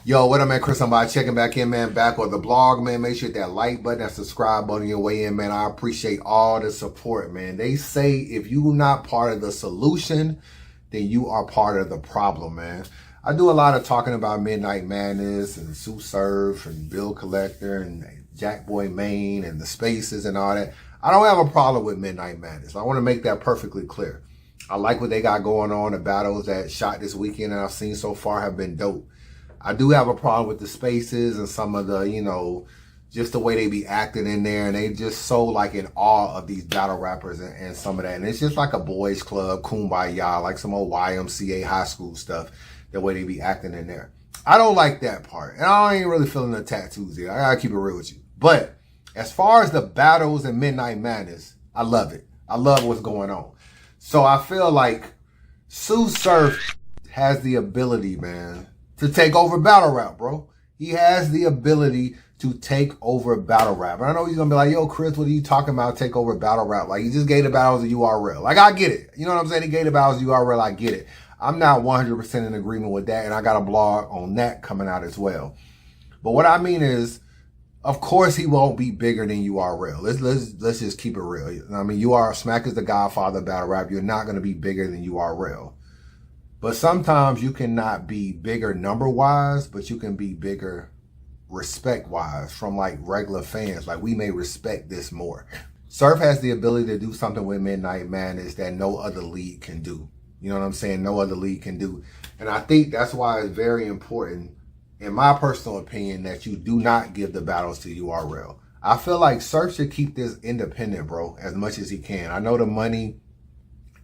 Yo, what up, man? Chris, I'm by checking back in, man. Back on the blog, man. Make sure you hit that like button, that subscribe button on your way in, man. I appreciate all the support, man. They say if you're not part of the solution, then you are part of the problem, man. I do a lot of talking about Midnight Madness and Sue Surf and Bill Collector and Jack Boy Maine and the Spaces and all that. I don't have a problem with Midnight Madness. I want to make that perfectly clear. I like what they got going on. The battles that shot this weekend and I've seen so far have been dope. I do have a problem with the Spaces and some of the, just the way they be acting in there. And they just so like in awe of these battle rappers and some of that. And it's just like a boys club, kumbaya, like some old YMCA high school stuff, the way they be acting in there. I don't like that part. And I ain't really feeling the tattoos here. I gotta keep it real with you. But as far as the battles and Midnight Madness, I love it. I love what's going on. So I feel like Sue Surf has the ability, man, to take over battle rap, bro. He has the ability to take over battle rap. And I know he's going to be like, yo, Chris, what are you talking about, take over battle rap? Like, he just gave the battles a URL. Like, I get it. You know what I'm saying? He gave the battles a URL. I get it. I'm not 100% in agreement with that. And I got a blog on that coming out as well. But what I mean is, of course, he won't be bigger than URL. Let's just keep it real. I mean, Smack is the godfather of battle rap. You're not going to be bigger than URL. But sometimes you cannot be bigger number-wise, but you can be bigger respect-wise from like regular fans. Like, we may respect this more. Surf has the ability to do something with Midnight Madness that no other league can do. You know what I'm saying? No other league can do. And I think that's why it's very important, in my personal opinion, that you do not give the battles to URL. I feel like Surf should keep this independent, bro, as much as he can. I know the money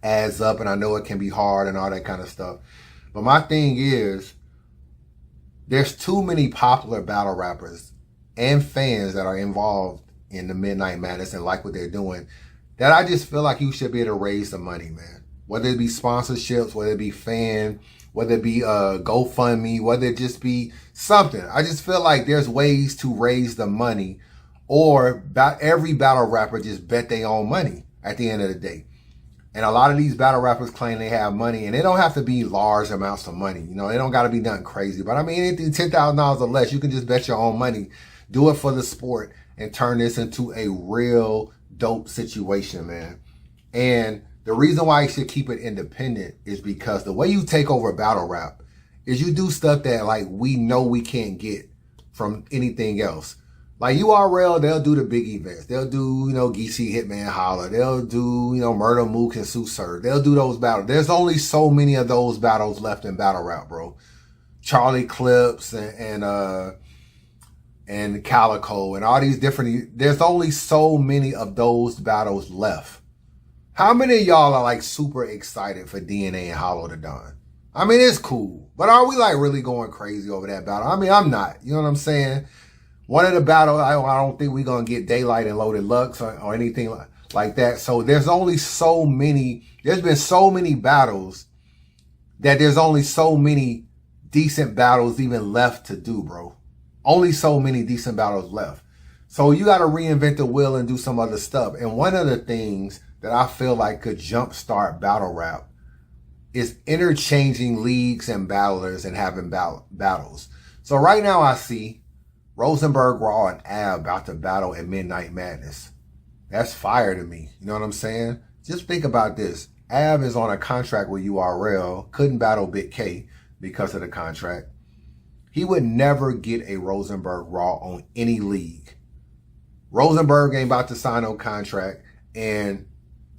adds up and I know it can be hard and all that kind of stuff. But my thing is, there's too many popular battle rappers and fans that are involved in the Midnight Madness and like what they're doing, that I just feel like you should be able to raise the money, man. Whether it be sponsorships, whether it be whether it be GoFundMe, whether it just be something. I just feel like there's ways to raise the money, or every battle rapper just bet their own money at the end of the day. And a lot of these battle rappers claim they have money, and it don't have to be large amounts of money. You know, it don't got to be nothing crazy. But I mean, anything $10,000 or less, you can just bet your own money, do it for the sport, and turn this into a real dope situation, man. And the reason why you should keep it independent is because the way you take over battle rap is you do stuff that like we know we can't get from anything else. Like URL, they'll do the big events. They'll do, Geesey Hitman Holler. They'll do, Murder Mook and Sue Surf. They'll do those battles. There's only so many of those battles left in battle rap, bro. Charlie Clips and Calico and all these different, there's only so many of those battles left. How many of y'all are like super excited for DNA and Hollow the Dawn? I mean, it's cool, but are we like really going crazy over that battle? I mean, I'm not. You know what I'm saying? One of the battles, I don't think we're going to get Daylight and Loaded Lux or anything like that. So there's only so many, there's been so many battles that there's only so many decent battles even left to do, bro. Only so many decent battles left. So you got to reinvent the wheel and do some other stuff. And one of the things that I feel like could jumpstart battle rap is interchanging leagues and battlers and having battles. So right now I see Rosenberg Raw and Ab about to battle at Midnight Madness. That's fire to me. You know what I'm saying? Just think about this. Ab is on a contract with URL, couldn't battle Big K because of the contract. He would never get a Rosenberg Raw on any league. Rosenberg ain't about to sign no contract, and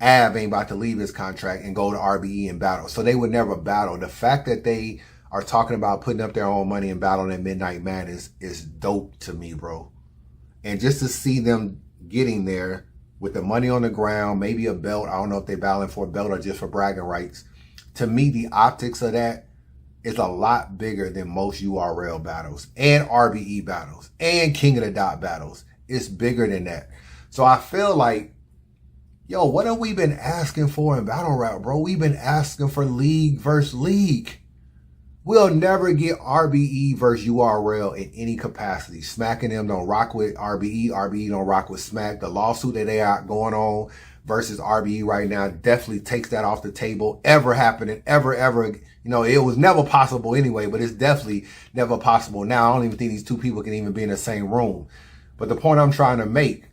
Ab ain't about to leave his contract and go to RBE and battle. So they would never battle. The fact that they are talking about putting up their own money and battling at Midnight Madness is dope to me, bro. And just to see them getting there with the money on the ground, maybe a belt. I don't know if they're battling for a belt or just for bragging rights. To me, the optics of that is a lot bigger than most URL battles and RBE battles and King of the Dot battles. It's bigger than that. So I feel like, yo, what have we been asking for in battle rap, bro? We've been asking for league versus league. We'll never get RBE versus URL in any capacity. Smack and them don't rock with RBE. RBE don't rock with Smack. The lawsuit that they got going on versus RBE right now definitely takes that off the table. Ever happening, ever. You know, it was never possible anyway, but it's definitely never possible now. I don't even think these two people can even be in the same room. But the point I'm trying to make,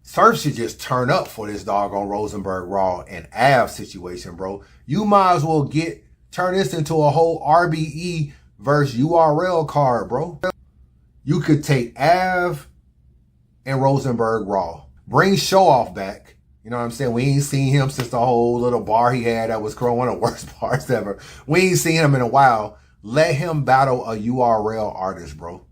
Surf should just turn up for this doggone Rosenberg Raw and Av situation, bro. You might as well turn this into a whole RBE versus URL card, bro. You could take Av and Rosenberg Raw. Bring Show Off back. You know what I'm saying? We ain't seen him since the whole little bar he had that was one of the worst bars ever. We ain't seen him in a while. Let him battle a URL artist, bro.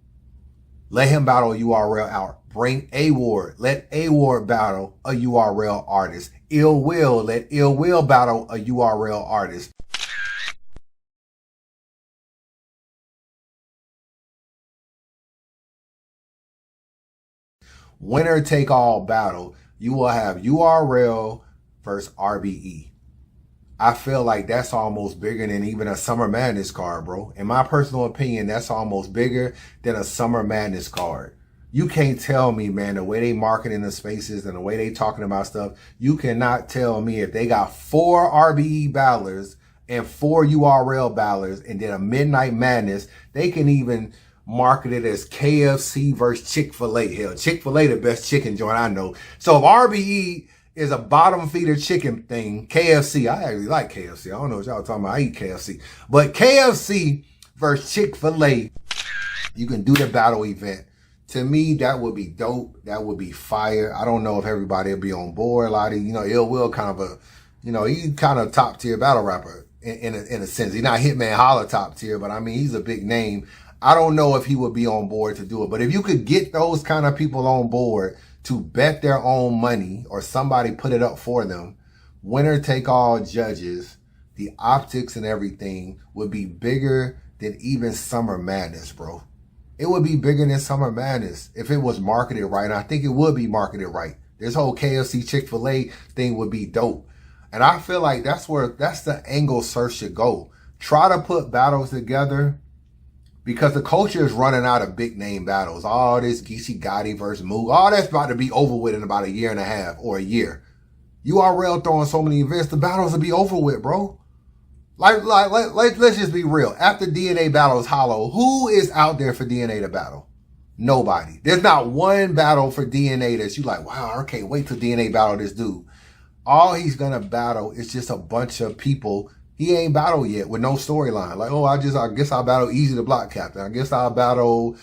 Let him battle a URL out. Bring A-Ward. Let A-Ward battle a URL artist. Ill Will. Let Ill Will battle a URL artist. Winner take all battle. You will have URL versus RBE. I feel like that's almost bigger than even a Summer Madness card, bro. In my personal opinion, that's almost bigger than a Summer Madness card. You can't tell me, man, the way they marketing the spaces and the way they talking about stuff, you cannot tell me if they got 4 RBE battlers and 4 URL battlers and then a Midnight Madness, they can even market it as KFC versus Chick-fil-A. Hell, Chick-fil-A the best chicken joint I know. So if RBE is a bottom feeder chicken thing, KFC, I actually like KFC. I don't know what y'all talking about. I eat KFC. But KFC versus Chick-fil-A, you can do the battle event. To me, that would be dope. That would be fire. I don't know if everybody will be on board. A lot of, Ill Will kind of a, he's kind of top tier battle rapper in a sense. He's not Hitman Holla top tier, but I mean, he's a big name. I don't know if he would be on board to do it. But if you could get those kind of people on board to bet their own money or somebody put it up for them, winner take all judges, the optics and everything would be bigger than even Summer Madness, bro. It would be bigger than Summer Madness if it was marketed right. And I think it would be marketed right. This whole KFC Chick-fil-A thing would be dope. And I feel like that's the angle Surf should go. Try to put battles together because the culture is running out of big name battles. All this Geechee Gotti versus Moog, all that's about to be over with in about a year and a half or a year. URL throwing so many events, the battles will be over with, bro. Let's just be real. After DNA battles Hollow, who is out there for DNA to battle? Nobody. There's not one battle for DNA that you like, wow, I can't wait till DNA battle this dude. All he's gonna battle is just a bunch of people he ain't battled yet with no storyline. Like, oh, I guess I'll battle Easy the Block Captain. I guess I'll battle,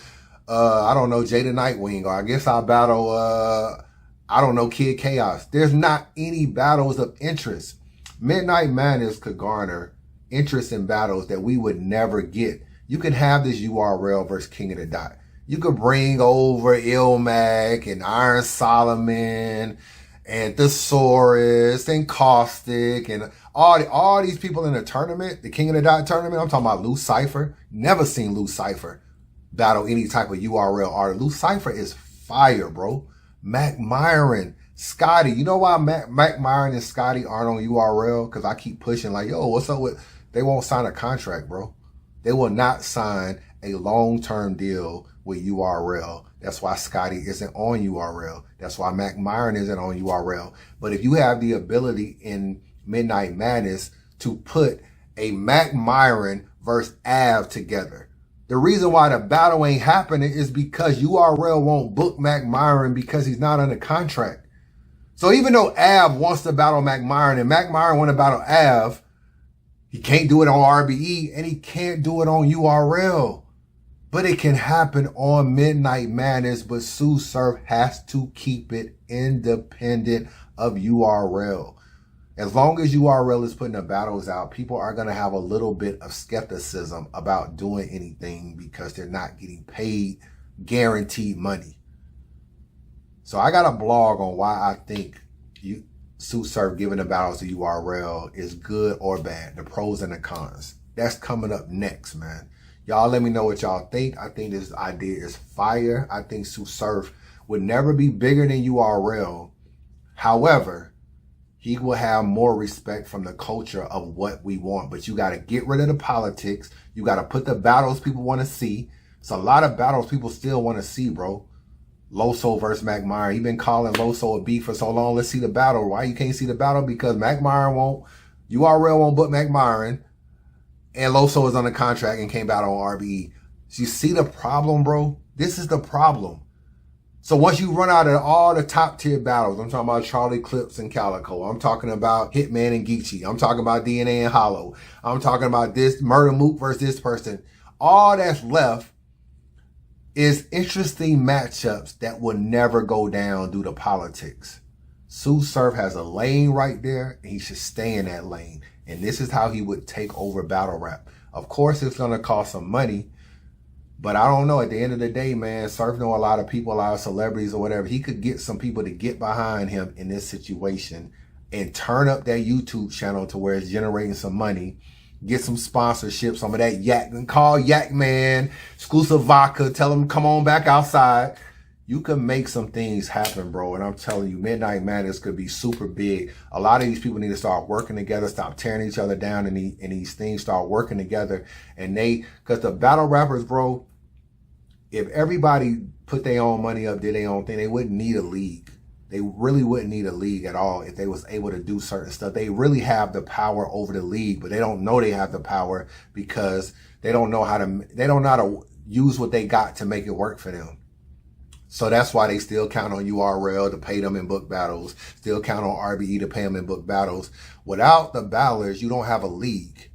I don't know, Jada Nightwing. Or I guess I'll battle, I don't know, Kid Chaos. There's not any battles of interest. Midnight Madness could garner interest in battles that we would never get. You can have this URL versus King of the Dot. You could bring over Ilmac and Iron Solomon and Thesaurus and Caustic and all these people in the tournament, the King of the Dot tournament. I'm talking about Lou Cypher. Never seen Lou Cypher battle any type of URL artist. Lou Cypher is fire, bro. Mac Myron, Scotty. You know why Mac Myron and Scotty aren't on URL? Because I keep pushing like, yo, what's up with... They won't sign a contract, bro. They will not sign a long-term deal with URL. That's why Scotty isn't on URL. That's why Mac Myron isn't on URL. But if you have the ability in Midnight Madness to put a Mac Myron versus Av together, the reason why the battle ain't happening is because URL won't book Mac Myron because he's not under contract. So even though Av wants to battle Mac Myron and Mac Myron want to battle Av, he can't do it on RBE and he can't do it on URL. But it can happen on Midnight Madness, but Sue Surf has to keep it independent of URL. As long as URL is putting the battles out, people are going to have a little bit of skepticism about doing anything because they're not getting paid guaranteed money. So I got a blog on why I think Sue Surf giving the battles to URL is good or bad, the pros and the cons. That's coming up next, man. Y'all let me know what y'all think. I think this idea is fire. I think Sue Surf would never be bigger than URL. However, he will have more respect from the culture of what we want. But you got to get rid of the politics. You got to put the battles people want to see. It's a lot of battles people still want to see, bro. Loso versus Mac Myron. He been calling Loso a beef for so long. Let's see the battle. Why you can't see the battle? Because Mac Myron won't, URL won't book Mac Myron, and Loso is on the contract and can't battle on RBE. So you see the problem, bro? This is the problem. So once you run out of all the top tier battles, I'm talking about Charlie Clips and Calico. I'm talking about Hitman and Geechee. I'm talking about DNA and Hollow. I'm talking about this Murder Mook versus this person. All that's left is interesting matchups that will never go down due to politics. Sue Surf has a lane right there, and he should stay in that lane. And this is how he would take over battle rap. Of course, it's going to cost some money. But I don't know. At the end of the day, man, Surf know a lot of people, a lot of celebrities or whatever. He could get some people to get behind him in this situation and turn up that YouTube channel to where it's generating some money. Get some sponsorship, some of that Yak. And call Yak Man, exclusive vodka. Tell him come on back outside. You can make some things happen, bro. And I'm telling you, Midnight Madness could be super big. A lot of these people need to start working together, stop tearing each other down, and these things start working together. And because the battle rappers, bro, if everybody put their own money up, did their own thing, they wouldn't need a league. They really wouldn't need a league at all if they was able to do certain stuff. They really have the power over the league, but they don't know they have the power because they don't know how to use what they got to make it work for them. So that's why they still count on URL to pay them in book battles, still count on RBE to pay them in book battles. Without the battlers, you don't have a league.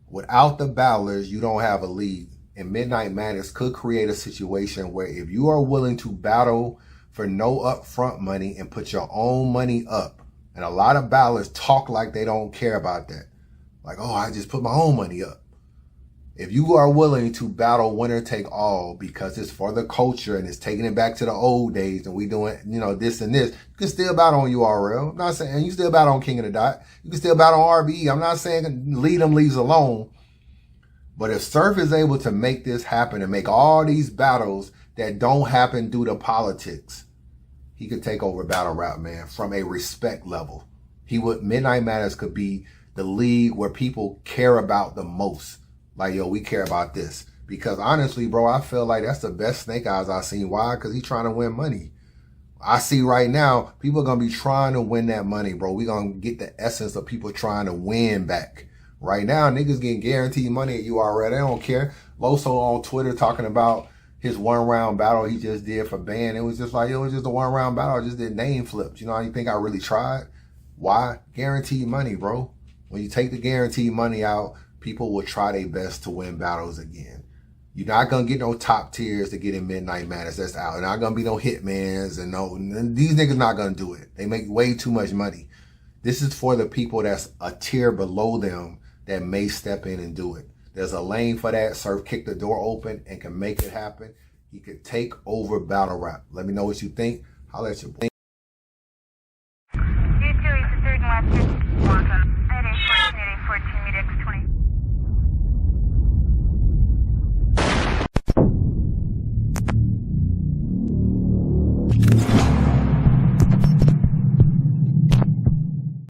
Without the battlers, you don't have a league. And Midnight Madness could create a situation where if you are willing to battle for no upfront money and put your own money up, and a lot of battlers talk like they don't care about that. Like, oh, I just put my own money up. If you are willing to battle winner take all because it's for the culture and it's taking it back to the old days and we doing, this and this, you can still battle on URL. I'm not saying you still battle on King of the Dot. You can still battle on RBE. I'm not saying lead them leaves alone. But if Surf is able to make this happen and make all these battles that don't happen due to politics, he could take over battle rap, man, from a respect level. Midnight Madness could be the league where people care about the most. Like, yo, we care about this. Because honestly, bro, I feel like that's the best Snake Eyes I've seen. Why? Because he's trying to win money. I see right now, people are going to be trying to win that money, bro. We're going to get the essence of people trying to win back. Right now, niggas getting guaranteed money at URL. They don't care. Loso on Twitter talking about his one-round battle he just did for Band. It was just like, it was just a one-round battle. I just did name flips. You know how you think I really tried? Why? Guaranteed money, bro. When you take the guaranteed money out, people will try their best to win battles again. You're not going to get no top tiers to get in Midnight Madness. That's out. Not going to be no Hitmans and these niggas not going to do it. They make way too much money. This is for the people that's a tier below them that may step in and do it. There's a lane for that. Surf kicked the door open and can make it happen. He could take over battle rap. Let me know what you think. Holla at your boy.